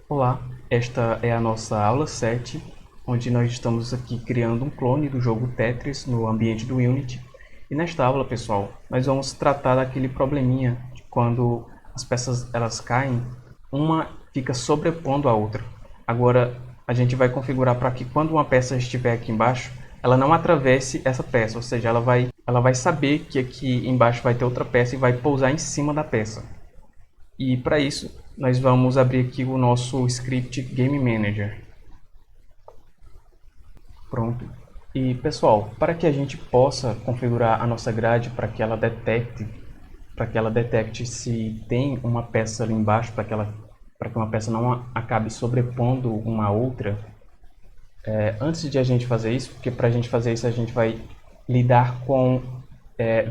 Olá, esta é a nossa aula 7, onde nós estamos aqui criando um clone do jogo Tetris no ambiente do Unity. E nesta aula, pessoal, nós vamos tratar daquele probleminha de quando as peças elas caem, uma fica sobrepondo a outra. Agora, a gente vai configurar para que quando uma peça estiver aqui embaixo, ela não atravesse essa peça, ou seja, ela vai saber que aqui embaixo vai ter outra peça e vai pousar em cima da peça. E para isso, nós vamos abrir aqui o nosso script Game Manager. Pronto. E pessoal, para que a gente possa configurar a nossa grade para que ela detecte se tem uma peça ali embaixo, para que uma peça não acabe sobrepondo uma outra, antes de a gente fazer isso, porque para a gente fazer isso a gente vai lidar com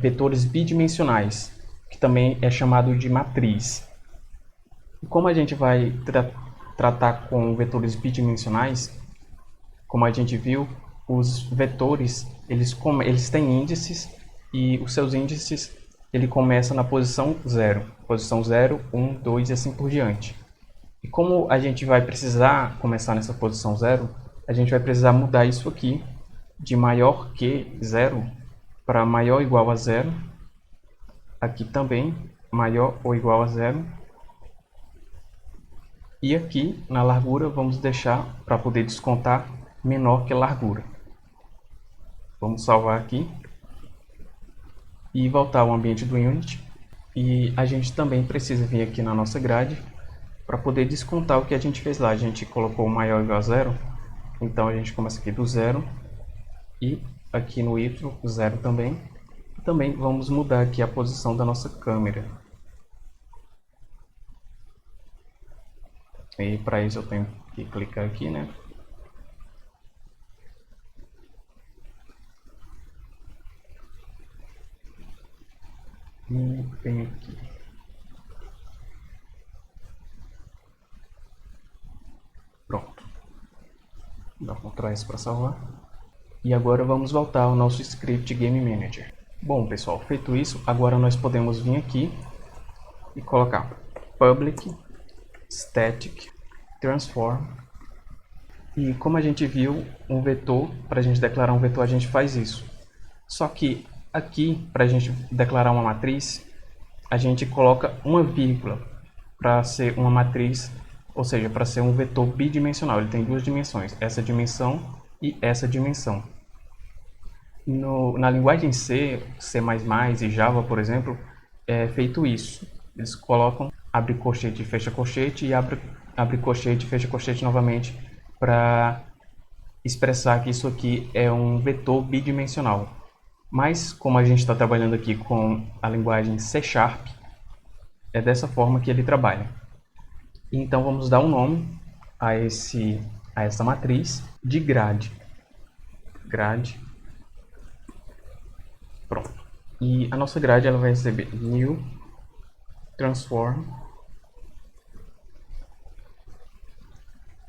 vetores bidimensionais, que também é chamado de matriz. Como a gente vai tratar com vetores bidimensionais, como a gente viu, os vetores eles têm índices e os seus índices ele começa na posição 0, posição 0, 1, 2 e assim por diante. E como a gente vai precisar começar nessa posição 0, a gente vai precisar mudar isso aqui de maior que 0 para maior ou igual a 0, aqui também maior ou igual a 0. E aqui na largura vamos deixar para poder descontar menor que a largura. Vamos salvar aqui e voltar ao ambiente do Unity. E a gente também precisa vir aqui na nossa grade para poder descontar o que a gente fez lá. A gente colocou maior ou igual a 0, então a gente começa aqui do 0 e aqui no Y 0 também. Também vamos mudar aqui a posição da nossa câmera. E para isso eu tenho que clicar aqui, né? E vem aqui. Pronto. Dá Ctrl S para salvar. E agora vamos voltar ao nosso script Game Manager. Bom, pessoal, feito isso, agora nós podemos vir aqui e colocar public static transform. E como a gente viu, um vetor, para a gente declarar um vetor, a gente faz isso. Só que aqui, para a gente declarar uma matriz, a gente coloca uma vírgula para ser uma matriz, ou seja, para ser um vetor bidimensional. Ele tem duas dimensões, essa dimensão e essa dimensão. Na linguagem C, C++ e Java, por exemplo, é feito isso. Eles colocam abre colchete e fecha colchete e abre colchete e fecha colchete novamente para expressar que isso aqui é um vetor bidimensional. Mas, como a gente está trabalhando aqui com a linguagem C#, é dessa forma que ele trabalha. Então, vamos dar um nome a essa matriz de grade. Grade. Pronto. E a nossa grade ela vai receber new transform.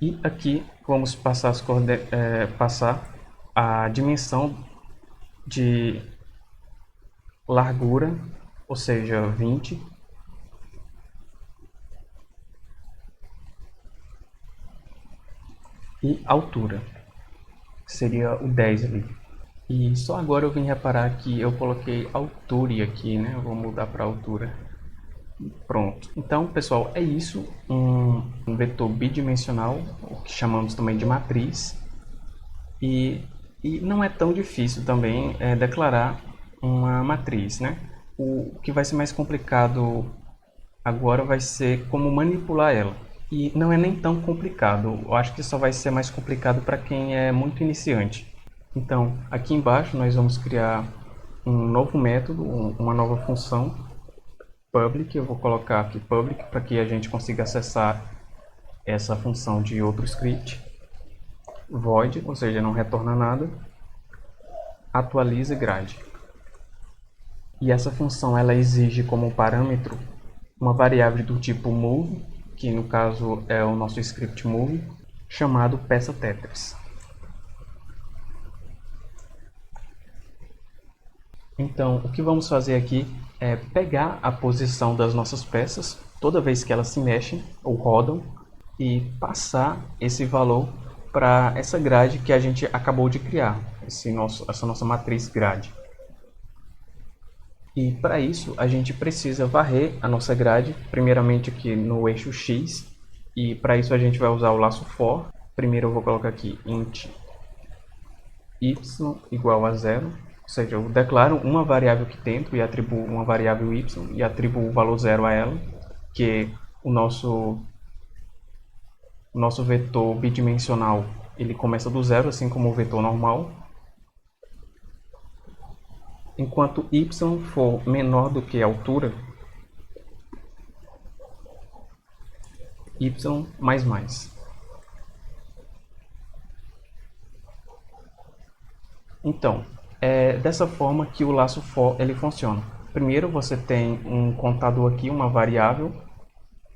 E aqui vamos passar, passar a dimensão de largura, ou seja, 20. E altura, que seria o 10 ali. E só agora eu vim reparar que eu coloquei altura aqui, né? Eu vou mudar para altura. Pronto. Então, pessoal, é isso. Um vetor bidimensional, o que chamamos também de matriz. E não é tão difícil também declarar uma matriz, né? O que vai ser mais complicado agora vai ser como manipular ela. E não é nem tão complicado. Eu acho que só vai ser mais complicado para quem é muito iniciante. Então, aqui embaixo nós vamos criar um novo método, uma nova função, public. Eu vou colocar aqui public para que a gente consiga acessar essa função de outro script. Void, ou seja, não retorna nada. Atualiza grade. E essa função ela exige como parâmetro uma variável do tipo move, que no caso é o nosso script move, chamado peça Tetris. Então, o que vamos fazer aqui é pegar a posição das nossas peças, toda vez que elas se mexem ou rodam, e passar esse valor para essa grade que a gente acabou de criar, essa nossa matriz grade. E para isso a gente precisa varrer a nossa grade, primeiramente aqui no eixo X, e para isso a gente vai usar o laço for. Primeiro eu vou colocar aqui int y igual a 0, ou seja, eu declaro uma variável aqui dentro e atribuo uma variável y e atribuo o valor 0 a ela, que o nosso vetor bidimensional ele começa do zero, assim como o vetor normal. Enquanto y for menor do que a altura, y mais mais. Então, é dessa forma que o laço for ele funciona. Primeiro você tem um contador aqui, uma variável,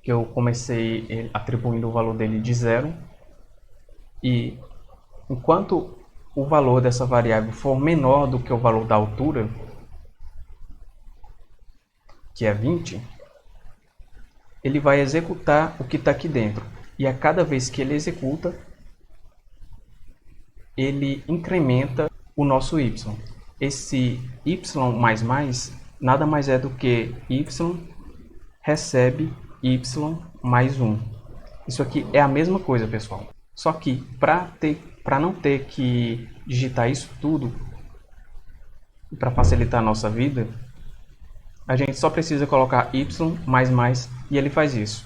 que eu comecei atribuindo o valor dele de 0. E enquanto o valor dessa variável for menor do que o valor da altura, que é 20, ele vai executar o que está aqui dentro. E a cada vez que ele executa, ele incrementa o nosso y. Esse y nada mais é do que y recebe y mais 1. Isso aqui é a mesma coisa, pessoal. Só que para não ter que digitar isso tudo, para facilitar a nossa vida, a gente só precisa colocar y e ele faz isso.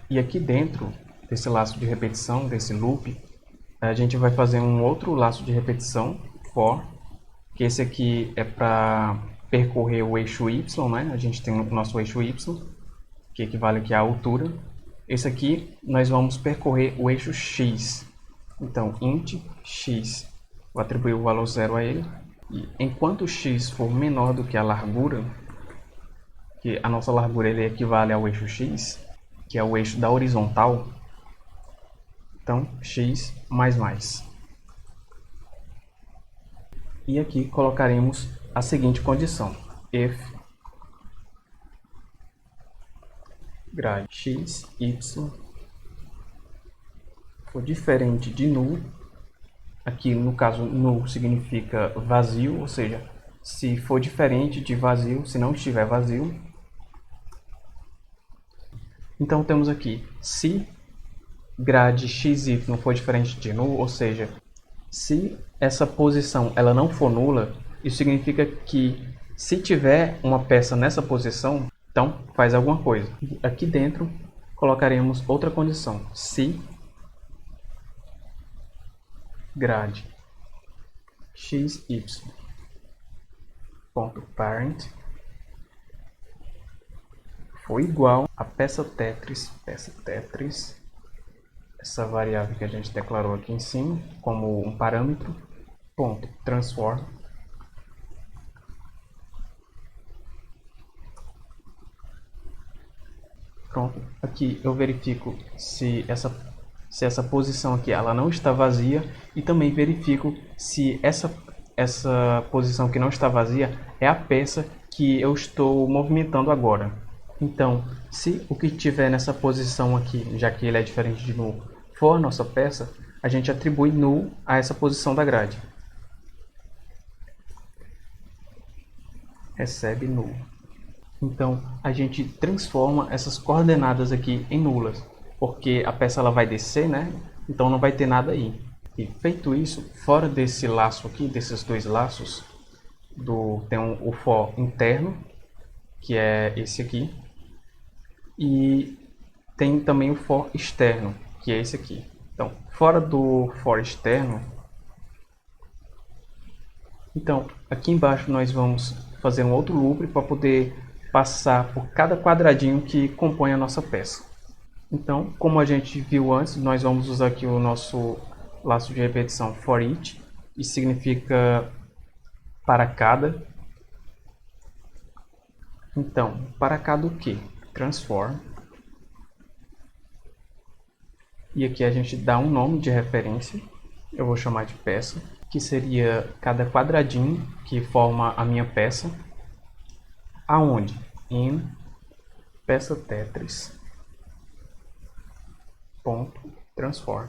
E aqui dentro desse laço de repetição, desse loop, a gente vai fazer um outro laço de repetição, for, que esse aqui é para percorrer o eixo y, né? A gente tem o nosso eixo y, que equivale aqui à altura. Esse aqui nós vamos percorrer o eixo x. Então, int x, vou atribuir o valor 0 a ele. E enquanto x for menor do que a largura, que a nossa largura ele equivale ao eixo x, que é o eixo da horizontal, então x mais mais. E aqui colocaremos a seguinte condição: if grade x, y for diferente de null, aqui no caso null significa vazio, ou seja, se for diferente de vazio, se não estiver vazio. Então temos aqui, se grade xy for diferente de null, ou seja, se essa posição ela não for nula, isso significa que se tiver uma peça nessa posição, então faz alguma coisa. E aqui dentro colocaremos outra condição, se grade xy.parent for igual a peça Tetris, essa variável que a gente declarou aqui em cima como um parâmetro, ponto transform pronto. Aqui eu verifico se essa posição aqui ela não está vazia e também verifico se essa posição que não está vazia é a peça que eu estou movimentando agora. Então, se o que tiver nessa posição aqui, já que ele é diferente de null, for a nossa peça, a gente atribui null a essa posição da grade. Recebe null. Então, a gente transforma essas coordenadas aqui em nulas, porque a peça ela vai descer, né? Então não vai ter nada aí. E feito isso, fora desse laço aqui, desses dois laços, tem o for interno, que é esse aqui, e tem também o for externo, que é esse aqui. Então, fora do for externo, então aqui embaixo nós vamos fazer um outro loop para poder passar por cada quadradinho que compõe a nossa peça. Então, como a gente viu antes, nós vamos usar aqui o nosso laço de repetição for each, isso significa para cada. Então, para cada o que? Transform. E aqui a gente dá um nome de referência, eu vou chamar de peça, que seria cada quadradinho que forma a minha peça. Aonde? In peça Tetris. transform.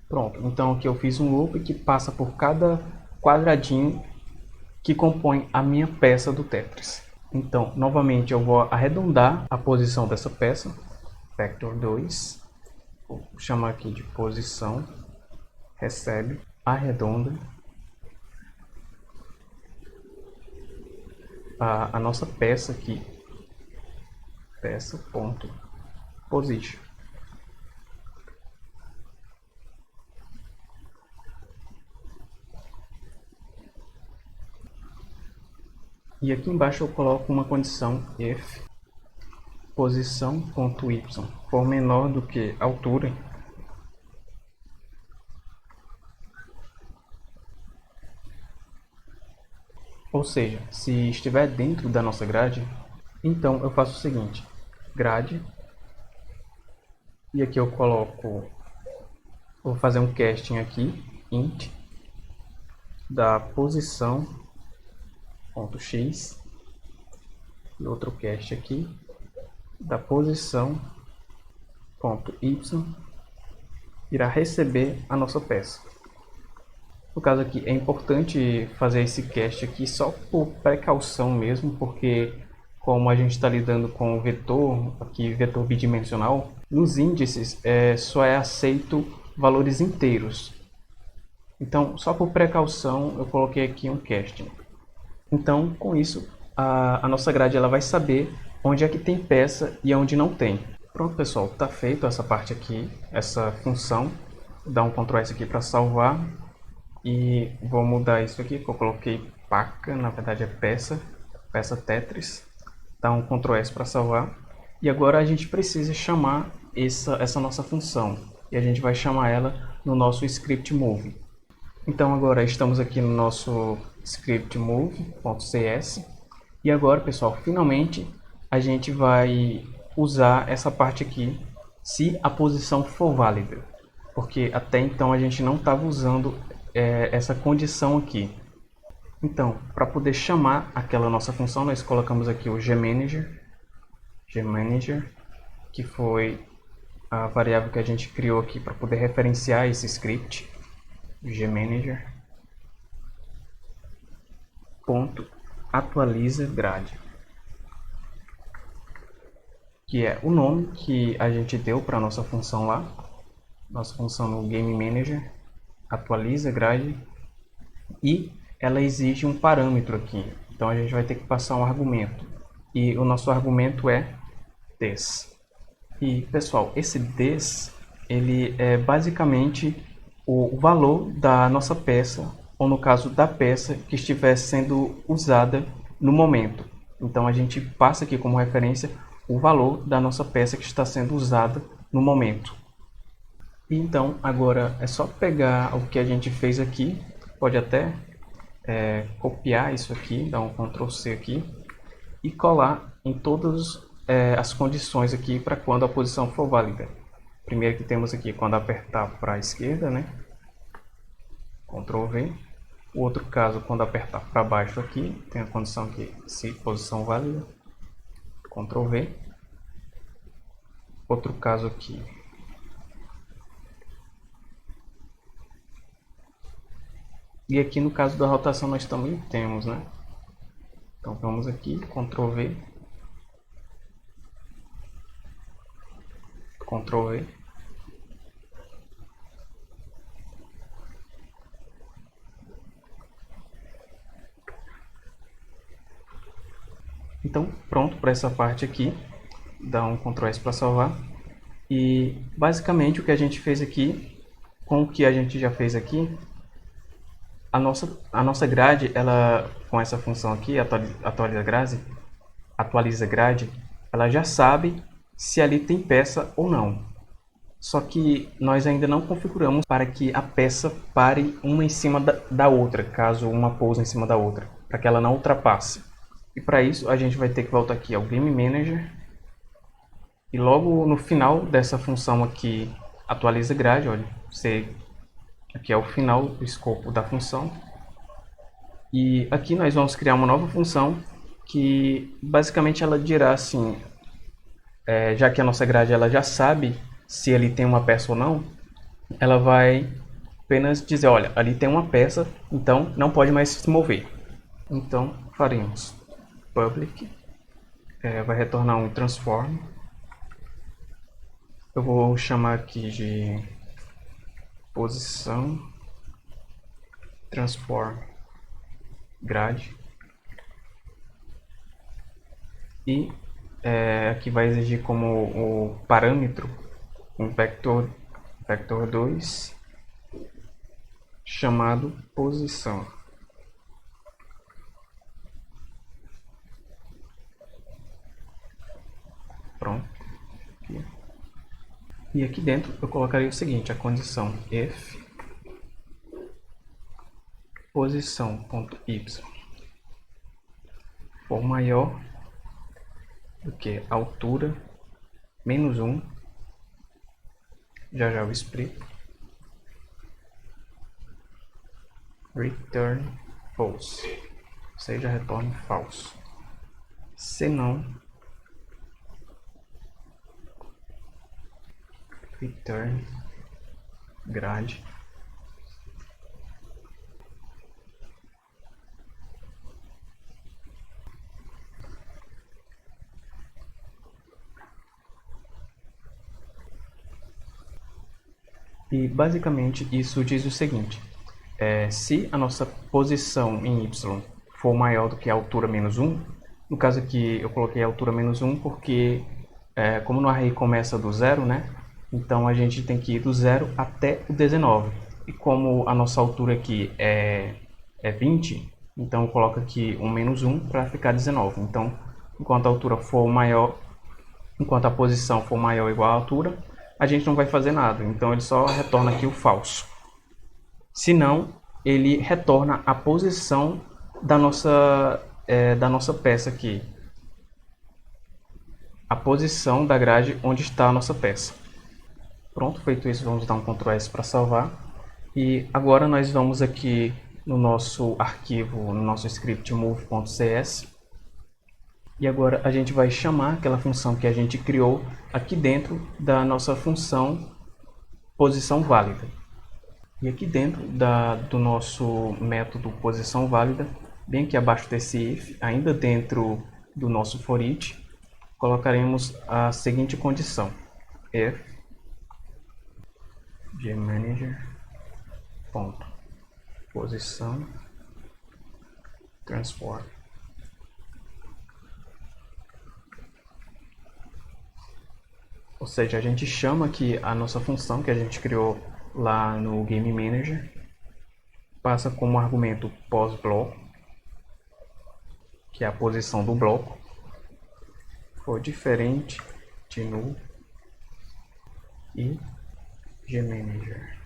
Pronto, então aqui eu fiz um loop que passa por cada quadradinho que compõe a minha peça do Tetris. Então, novamente eu vou arredondar a posição dessa peça, vector 2, vou chamar aqui de posição, recebe, arredonda, a nossa peça aqui, peça.position. E aqui embaixo eu coloco uma condição if posição.y for menor do que a altura, ou seja, se estiver dentro da nossa grade, então eu faço o seguinte, grade, e aqui eu coloco, vou fazer um casting aqui, int, da posição.x, e outro cast aqui, da posição.y, irá receber a nossa peça. No caso aqui, é importante fazer esse cast aqui só por precaução mesmo, porque como a gente está lidando com o vetor, aqui vetor bidimensional, nos índices só é aceito valores inteiros. Então, só por precaução, eu coloquei aqui um casting. Então, com isso, a nossa grade ela vai saber onde é que tem peça e onde não tem. Pronto, pessoal, está feito essa parte aqui, essa função. Vou dar um Ctrl S aqui para salvar. E vou mudar isso aqui, que eu coloquei paca, na verdade é peça Tetris. Dá um Ctrl S para salvar. E agora a gente precisa chamar essa nossa função. E a gente vai chamar ela no nosso script move. Então agora estamos aqui no nosso script move.cs. E agora, pessoal, finalmente a gente vai usar essa parte aqui se a posição for válida. Porque até então a gente não estava usando essa condição aqui. Então, para poder chamar aquela nossa função, nós colocamos aqui o gmanager, que foi a variável que a gente criou aqui para poder referenciar esse script, gmanager, atualiza grade, que é o nome que a gente deu para a nossa função lá, nossa função no Game Manager, atualiza grade, e ela exige um parâmetro aqui. Então a gente vai ter que passar um argumento. E o nosso argumento é this. E pessoal, esse this, ele é basicamente o valor da nossa peça, ou no caso da peça que estiver sendo usada no momento. Então a gente passa aqui como referência o valor da nossa peça que está sendo usada no momento. E então agora é só pegar o que a gente fez aqui, pode até copiar isso aqui, dar um Ctrl C aqui e colar em todas as condições aqui para quando a posição for válida. Primeiro que temos aqui quando apertar para a esquerda, né? Ctrl V. O outro caso quando apertar para baixo aqui, tem a condição aqui, se posição válida, Ctrl V. Outro caso aqui. E aqui no caso da rotação nós também temos, né? Então vamos aqui, Ctrl V, Ctrl V. Então pronto para essa parte aqui, dá um Ctrl S para salvar. E basicamente o que a gente fez aqui, com o que a gente já fez aqui, a nossa grade, ela, com essa função aqui, atualiza grade, ela já sabe se ali tem peça ou não. Só que nós ainda não configuramos para que a peça pare uma em cima da outra, caso uma pouse em cima da outra, para que ela não ultrapasse. E para isso a gente vai ter que voltar aqui ao Game Manager. E logo no final dessa função aqui, atualiza grade, olha, aqui é o final do escopo da função. E aqui nós vamos criar uma nova função que basicamente ela dirá assim, já que a nossa grade ela já sabe se ele tem uma peça ou não, ela vai apenas dizer, olha, ali tem uma peça, então não pode mais se mover. Então faremos public, vai retornar um transform. Eu vou chamar aqui de posição transform grade. E aqui vai exigir como o parâmetro um vector 2 chamado posição. Pronto. Aqui. E aqui dentro eu colocarei o seguinte, a condição if posição.y for maior do que a altura menos 1, já eu explico, return false, ou seja, retorne falso. Se não, return grade e basicamente isso diz o seguinte, se a nossa posição em y for maior do que a altura menos 1, no caso aqui eu coloquei a altura menos 1 porque como no array começa do 0, né? Então a gente tem que ir do 0 até o 19. E como a nossa altura aqui é 20, então eu coloco aqui um menos 1 para ficar 19. Então, enquanto a altura for maior, enquanto a posição for maior ou igual à altura, a gente não vai fazer nada. Então ele só retorna aqui o falso. Se não, ele retorna a posição da nossa peça aqui. A posição da grade onde está a nossa peça. Pronto, feito isso, vamos dar um Ctrl S para salvar. E agora nós vamos aqui no nosso arquivo, no nosso script move.cs. E agora a gente vai chamar aquela função que a gente criou aqui dentro da nossa função posição válida. E aqui dentro do nosso método posição válida, bem aqui abaixo desse if, ainda dentro do nosso for each, colocaremos a seguinte condição: if gmanager.posição transform. Ou seja, a gente chama aqui a nossa função que a gente criou lá no Game Manager, passa como argumento pos-bloco, que é a posição do bloco, for diferente de null e gmanager.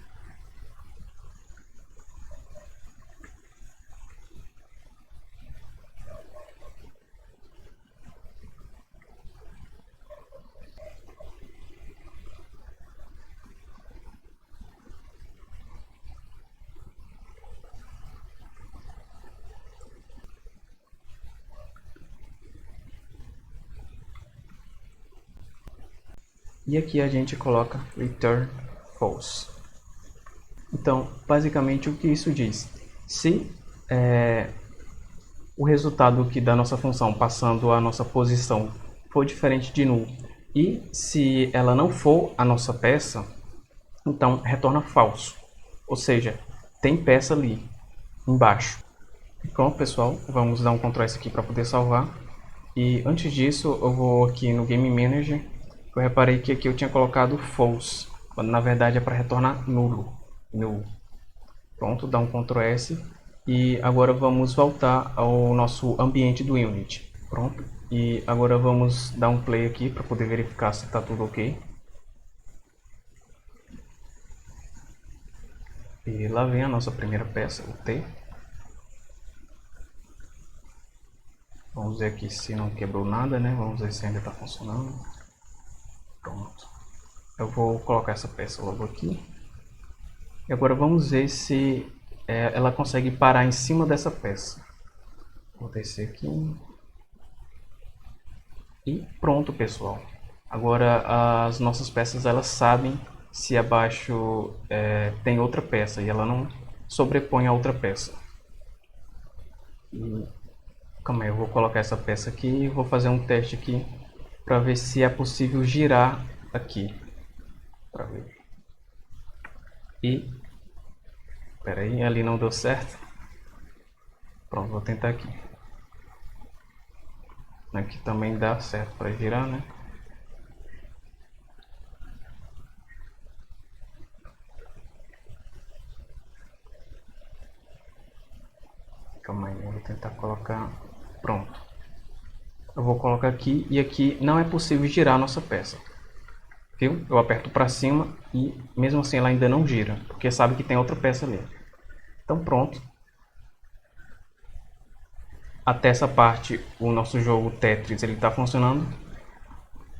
E aqui a gente coloca return false. Então, basicamente o que isso diz? Se o resultado aqui da nossa função passando a nossa posição for diferente de null e se ela não for a nossa peça, então retorna falso. Ou seja, tem peça ali embaixo. Pronto, pessoal, vamos dar um Ctrl S aqui para poder salvar. E antes disso, eu vou aqui no Game Manager. Eu reparei que aqui eu tinha colocado false, quando na verdade é para retornar null. Pronto, dá um Ctrl S. E agora vamos voltar ao nosso ambiente do Unity. Pronto. E agora vamos dar um play aqui para poder verificar se está tudo ok. E lá vem a nossa primeira peça, o T. Vamos ver aqui se não quebrou nada, né? Vamos ver se ainda está funcionando. Pronto. Eu vou colocar essa peça logo aqui. E agora vamos ver se ela consegue parar em cima dessa peça. Vou descer aqui. E pronto, pessoal. Agora as nossas peças elas sabem se abaixo tem outra peça e ela não sobrepõe a outra peça. Calma aí, eu vou colocar essa peça aqui e vou fazer um teste aqui para ver se é possível girar aqui. Para ver. E espera aí, ali não deu certo. Pronto, vou tentar aqui. Aqui também dá certo para girar, né? Calma aí, eu vou tentar colocar. Pronto. Eu vou colocar aqui e aqui não é possível girar a nossa peça. Viu? Eu aperto para cima e mesmo assim ela ainda não gira, porque sabe que tem outra peça ali. Então pronto. Até essa parte o nosso jogo Tetris ele está funcionando.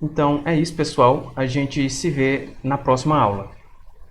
Então é isso, pessoal. A gente se vê na próxima aula.